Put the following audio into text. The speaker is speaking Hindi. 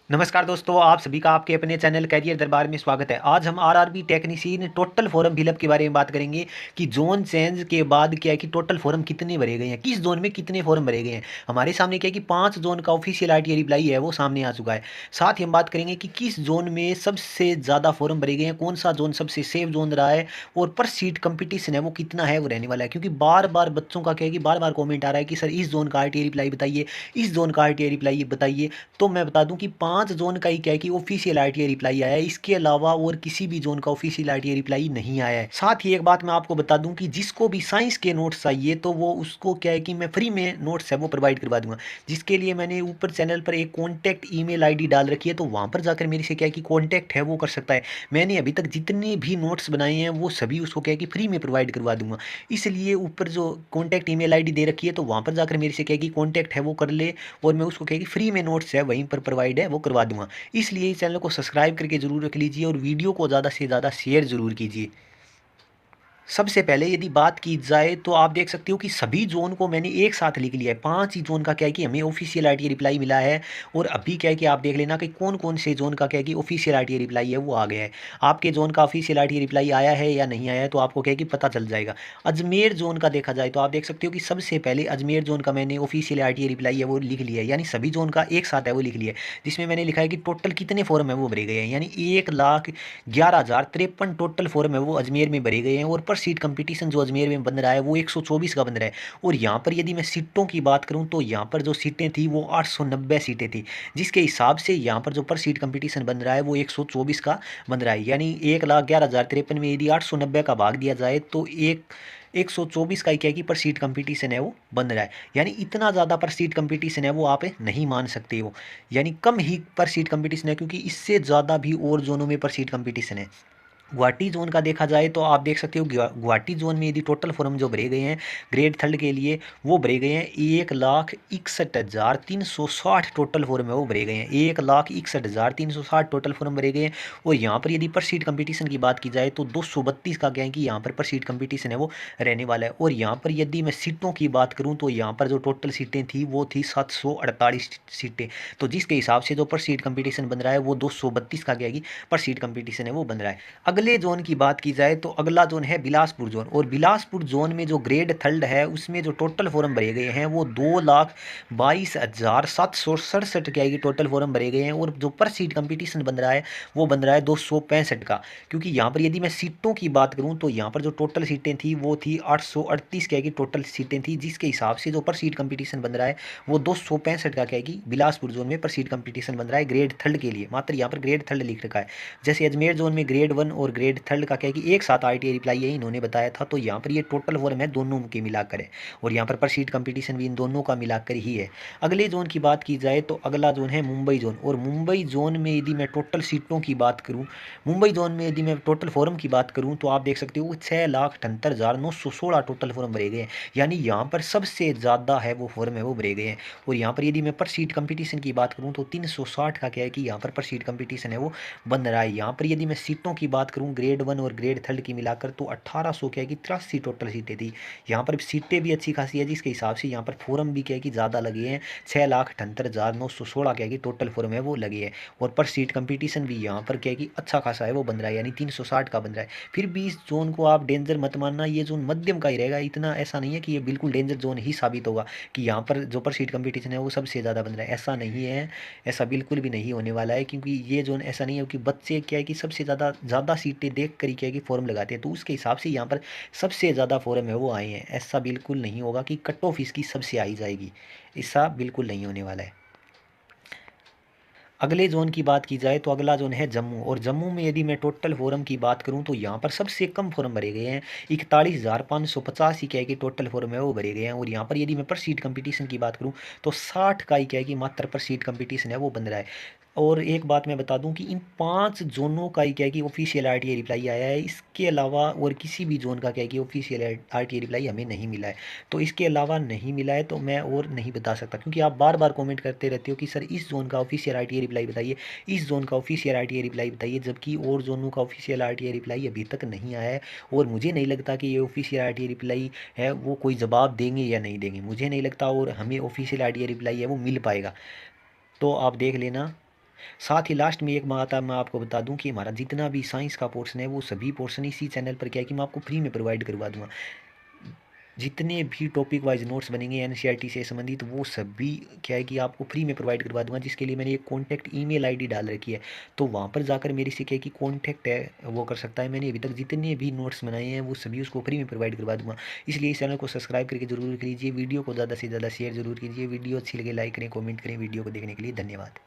नमस्कार दोस्तों, आप सभी का आपके अपने चैनल कैरियर दरबार में स्वागत है। आज हम RRB technician total form fill up के बारे में बात करेंगे कि जोन चेंज के बाद क्या है कि टोटल फॉर्म कितने भरे गए हैं, किस जोन में कितने फॉर्म भरे गए हैं। हमारे सामने क्या है कि 5 जोन का ऑफिशियल आरटीआई रिप्लाई है वो सामने आ चुका है। साथ ही हम बात करेंगे कि किस जोन में सबसे ज़्यादा फॉर्म भरे गए हैं, कौन सा जोन सबसे सेफ जोन रहा है और पर सीट कंपटीशन है वो कितना है वो रहने वाला है। क्योंकि बार बार बच्चों का क्या है कि बार बार कॉमेंट आ रहा है कि सर इस जोन का आरटीआई रिप्लाई बताइए, इस जोन का आरटीआई रिप्लाई बताइए। तो मैं बता दूं कि 5 जोन का ही क्या है कि ऑफिशियल आरटीआई रिप्लाई आया है, इसके अलावा और किसी भी जोन का ऑफिशियल आरटीआई रिप्लाई नहीं आया है। साथ ही एक बात मैं आपको बता दूं कि जिसको भी साइंस के नोट्स चाहिए तो वो उसको क्या है कि मैं फ्री में नोट्स है वो प्रोवाइड करवा दूंगा। जिसके लिए मैंने ऊपर चैनल पर एक कॉन्टैक्ट ईमेल आईडी डाल रखी है, तो वहाँ पर जाकर मेरे से क्या है कि कॉन्टैक्ट है वो कर सकता है। मैंने अभी तक जितने भी नोट्स बनाए हैं वो सभी उसको क्या है कि फ्री में प्रोवाइड करवा दूंगा। इसलिए ऊपर जो कॉन्टैक्ट ईमेल आईडी दे रखी है तो वहाँ पर जाकर मेरे से क्या है कि कॉन्टैक्ट है वो कर ले और मैं उसको क्या है कि फ्री में नोट्स है वहीं पर प्रोवाइड है वो करवा दूंगा। इसलिए इस चैनल को सब्सक्राइब करके जरूर रख लीजिए और वीडियो को ज़्यादा से ज़्यादा शेयर जरूर कीजिए। सबसे पहले यदि बात की जाए तो आप देख सकते हो कि सभी जोन को मैंने एक साथ लिख लिया है। 5 ही जोन का क्या है कि हमें ऑफिशियल आरटीआई रिप्लाई मिला है। और अभी क्या है कि आप देख लेना कि कौन कौन से जोन का क्या है कि ऑफिशियल आरटीआई रिप्लाई है वो आ गया है। आपके जोन का ऑफिशियल आरटीआई रिप्लाई आया है या नहीं आया है तो आपको क्या है कि पता चल जाएगा। अजमेर जोन का देखा जाए तो आप देख सकते हो कि सबसे पहले अजमेर जोन का मैंने ऑफिशियल आरटीआई रिप्लाई है वो लिख लिया है, यानी सभी जोन का एक साथ है वो लिख लिया है। जिसमें मैंने लिखा है कि टोटल कितने फॉर्म है वो भरे गए हैं, यानी 1,11,053 टोटल फॉर्म है वो अजमेर में भरे गए हैं। और पर सीट कंपटीशन जो अजमेर में बन रहा है वो 124 का बन रहा है। और यहाँ पर यदि मैं सीटों की बात करूँ तो यहाँ पर जो सीटें थी वो 890 सीटें थी। जिसके हिसाब से यहाँ पर जो पर सीट कंपटीशन बन रहा है वो 124 का बन रहा है। यानी 1,11,053 में यदि 890 का भाग दिया जाए तो 124 का ही क्या है कि पर सीट कंपटीशन है वो बन रहा है। यानी इतना ज़्यादा पर सीट कंपटीशन है वो आप नहीं मान सकते हो। यानी कम ही पर सीट कंपटीशन है, क्योंकि इससे ज़्यादा भी और जोनों में पर सीट कंपटीशन है। गुवाहाटी जोन का देखा जाए तो आप देख सकते हो गुवाहाटी जोन में यदि टोटल फॉर्म जो भरे गए हैं ग्रेड थर्ड के लिए वो भरे गए हैं 1,61,360 टोटल फॉर्म है वो भरे गए हैं। 1,61,360 टोटल फॉर्म भरे गए हैं। और यहाँ पर यदि पर सीट कंपटीशन की बात की जाए तो 232 का क्या है कि यहाँ पर सीट कंपटीशन है वो रहने वाला है। और यहाँ पर यदि मैं सीटों की बात करूँ तो यहाँ पर जो टोटल सीटें थी वो थी 748 सीटें। तो जिसके हिसाब से जो पर सीट कंपटीशन बन रहा है वो 232 का क्या है कि पर सीट कंपटीशन है वो बन रहा है। अगले जोन की बात की जाए तो अगला जोन है बिलासपुर जोन। और बिलासपुर जोन में जो ग्रेड थर्ड है उसमें जो टोटल फॉर्म भरे गए हैं वो 2,22,767 क्या है कि टोटल फॉर्म भरे गए हैं। और जो पर सीट कंपटीशन बन रहा है वो बन रहा है 265 का। क्योंकि यहाँ पर यदि मैं सीटों की बात करूँ तो यहाँ पर जो टोटल सीटें थी वो थी 838 क्या है कि टोटल सीटें थी। जिसके हिसाब से जो पर सीट कंपटीशन बन रहा है वो 265 का क्या है कि बिलासपुर जोन में पर सीट कंपटीशन बन रहा है ग्रेड थर्ड के लिए। मात्र यहाँ पर ग्रेड थर्ड लिख रखा है। जैसे अजमेर जोन में ग्रेड वन और ग्रेड थर्ड का क्या है कि एक साथ आरटीआई रिप्लाई है इन्होंने बताया था, तो यहाँ पर ये टोटल फॉर्म है दोनों के मिलाकर है। और यहाँ पर सीट कंपटीशन भी इन दोनों का मिलाकर ही है। अगले जोन की बात की जाए तो अगला जोन है मुंबई जोन। और मुंबई जोन में यदि मैं टोटल सीटों की बात करूँ, मुंबई जोन में यदि मैं टोटल फॉर्म की बात करूँ तो आप देख सकते हो 6,78,916 टोटल फॉर्म भरे गए हैं। यानी यहाँ पर सबसे ज़्यादा है वो फॉर्म है वो भरे गए हैं। और यहाँ पर यदि मैं पर सीट कंपटीशन की बात करूँ तो 360 का क्या है कि यहाँ पर सीट कंपटीशन है वो बन रहा है। यहाँ पर यदि मैं सीटों की बात करूँ ग्रेड वन और ग्रेड थर्ड की मिलाकर तो 1800 क्या है कि 83 टोटल सीटें थी। यहाँ पर सीटें भी अच्छी खासी है, जिसके हिसाब से यहाँ पर फॉर्म भी क्या है कि ज़्यादा लगे हैं। 6,78,916 क्या है कि टोटल फॉर्म है वो लगे हैं। और पर सीट कंपटीशन भी यहाँ पर क्या है कि अच्छा खासा है वो बन रहा है, यानी 360 का बन रहा है। फिर भी इस जोन को आप डेंजर मत मानना, ये जोन मध्यम का ही रहेगा। इतना ऐसा नहीं है कि ये बिल्कुल डेंजर जोन ही साबित होगा कि यहाँ पर जो पर सीट कंपटीशन है वो सबसे ज़्यादा बन रहा है, ऐसा नहीं है। ऐसा बिल्कुल भी नहीं होने वाला है, क्योंकि ये जोन ऐसा नहीं है कि बच्चे क्या है कि सबसे ज़्यादा ज़्यादा सीटें देख कर ही क्या है कि फॉर्म लगाते हैं, तो उसके हिसाब से यहाँ पर सबसे ज़्यादा फॉर्म है वो आए हैं। ऐसा बिल्कुल नहीं होगा कि कट ऑफ इसकी सबसे आई जाएगी, ऐसा बिल्कुल नहीं होने वाला है। अगले जोन की बात की जाए तो अगला जोन है जम्मू। और जम्मू में यदि मैं टोटल फॉर्म की बात करूं तो यहाँ पर सबसे कम फॉर्म भरे गए हैं। 41,550 ही क्या है कि टोटल फॉर्म है वो भरे गए हैं। और यहाँ पर यदि मैं पर सीट कंपटीशन की बात करूँ तो 60 का ही क्या है कि मात्र पर सीट कंपटीशन है वो बन रहा है। और एक बात मैं बता दूं कि इन 5 जोनों का ही क्या है कि ऑफिशियल आरटीआई रिप्लाई आया है। इसके अलावा और किसी भी जोन का क्या है कि ऑफिशियल आरटीआई रिप्लाई हमें नहीं मिला है। तो इसके अलावा नहीं मिला है तो मैं और नहीं बता सकता, क्योंकि आप बार बार कमेंट करते रहते हो कि सर इस जोन का ऑफिशियल आरटीआई रिप्लाई बताइए, इस जोन का ऑफिशियल आरटीआई रिप्लाई बताइए, जबकि और जोनों का ऑफिशियल आरटीआई रिप्लाई अभी तक नहीं आया है। और मुझे नहीं लगता कि ये ऑफिशियल आरटीआई रिप्लाई है वो कोई जवाब देंगे या नहीं देंगे, मुझे नहीं लगता। और हमें ऑफिशियल आरटीआई रिप्लाई है वो मिल पाएगा। तो आप देख लेना। साथ ही लास्ट में एक बात मैं आपको बता दूं कि हमारा जितना भी साइंस का पोर्शन है वो सभी पोर्शन इसी चैनल पर क्या है कि मैं आपको फ्री में प्रोवाइड करवा दूंगा। जितने भी टॉपिक वाइज नोट्स बनेंगे एनसीईआरटी से संबंधित वो सभी क्या है कि आपको फ्री में प्रोवाइड करवा दूंगा, जिसके लिए मैंने एक कॉन्टैक्ट ईमेल आईडी डाल रखी है। तो वहाँ पर जाकर मेरे से क्या है कि कॉन्टैक्ट है वो कर सकता है। मैंने अभी तक जितने भी नोट्स बनाए हैं वो सभी उसको फ्री में प्रोवाइड करवा दूंगा। इसलिए इस चैनल को सब्सक्राइब करके जरूर कीजिए, वीडियो को ज़्यादा से ज़्यादा शेयर जरूर कीजिए, वीडियो अच्छी लगे लाइक करें, कॉमेंट करें। वीडियो को देखने के लिए धन्यवाद।